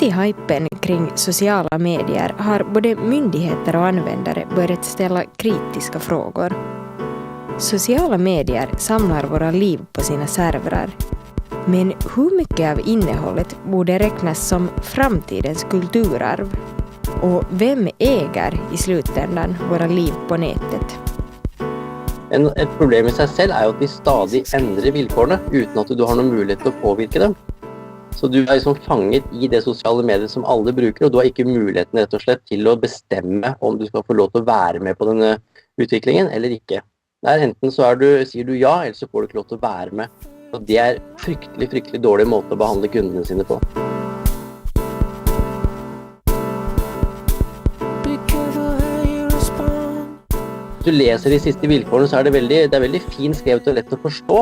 i hypen kring sociala medier har både myndigheter och användare börjat ställa kritiska frågor. Sociala medier samlar våra liv på sina servrar. Men hur mycket av innehållet borde räknas som framtidens kulturarv? Och vem äger i slutändan våra liv på nätet? Et problem i seg selv er jo at de stadig endrer vilkårene uten at du har noen mulighet til å påvirke dem. Så du er liksom fanget i det sosiale mediet som alle bruker, og du har ikke muligheten rett og slett til å bestemme om du skal få lov til å være med på denne utviklingen eller ikke. Der enten så sier du ja, eller så får du ikke lov til å være med. Og det er fryktelig dårlig måte å behandle kundene sine på. Hvis du leser de siste vilkårene, så det er veldig fint skrevet og lett å forstå.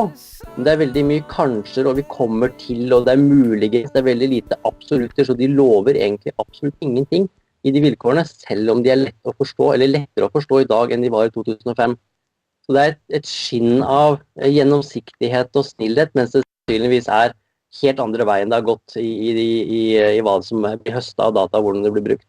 Men det er veldig mye kanskjer, og vi kommer til, og det er muligens, det er veldig lite absolutter, så de lover egentlig absolutt ingenting i de vilkårene, selv om de er lett å forstå, eller lettere å forstå i dag enn de var i 2005. Så det er et skinn av gjennomsiktighet og snillhet, mens det sannsynligvis er helt andre veien det har gått i hva som blir høstet av data, og hvordan det blir brukt.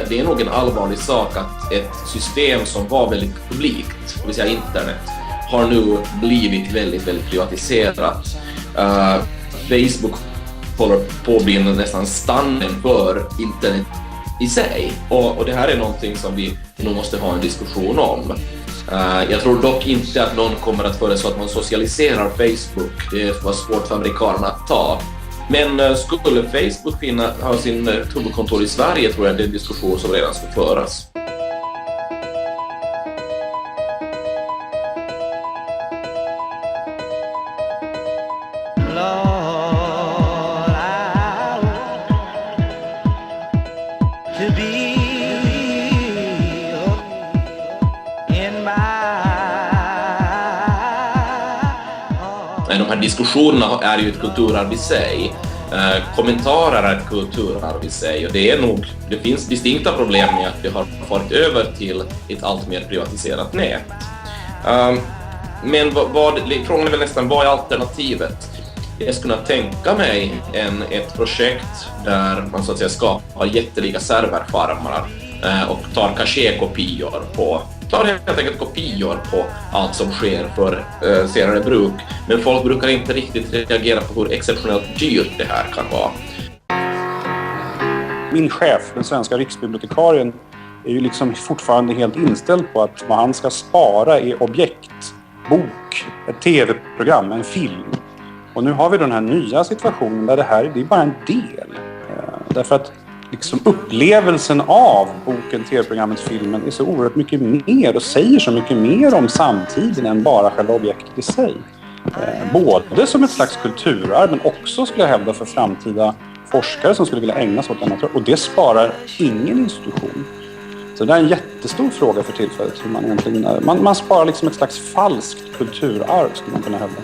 Det är nog en allvarlig sak att ett system som var väldigt publikt, det vill säga internet, har nu blivit väldigt privatiserat. Facebook håller på att bli nästan standard för internet i sig. Och det här är någonting som vi nog måste ha en diskussion om. Jag tror dock inte att någon kommer att föreslå att man socialiserar Facebook. Det var svårt för amerikanerna att ta. Men skulle Facebook ha sin huvudkontor i Sverige, tror jag det är en diskussion som redan ska föras. De här diskussionerna är ju ett kulturarv i sig. Kommentarer är ett kulturarv i sig, och det finns distinkta problem med att vi har farit över till ett allt mer privatiserat nät. Men frågan är väl nästan, vad är alternativet? Jag skulle kunna tänka mig ett projekt där man så att säga skapar jättelika serverfarmar och tar caché-kopior på helt enkelt kopior på allt som sker för senare bruk. Men folk brukar inte riktigt reagera på hur exceptionellt dyrt det här kan vara. Min chef, den svenska riksbibliotekarien, är ju liksom fortfarande helt inställd på att vad han ska spara är objekt, bok, ett tv-program, en film. Och nu har vi den här nya situationen där det är bara en del. Därför att liksom upplevelsen av boken, tv-programmet, filmen är så oerhört mycket mer och säger så mycket mer om samtiden än bara själva objektet i sig. Både som ett slags kulturarv, men också, skulle jag hävda, för framtida forskare som skulle vilja ägna sig åt det materialet. Och det sparar ingen institution. Så det är en jättestor fråga för tillfället. Hur man sparar liksom ett slags falskt kulturarv, skulle man kunna hävda.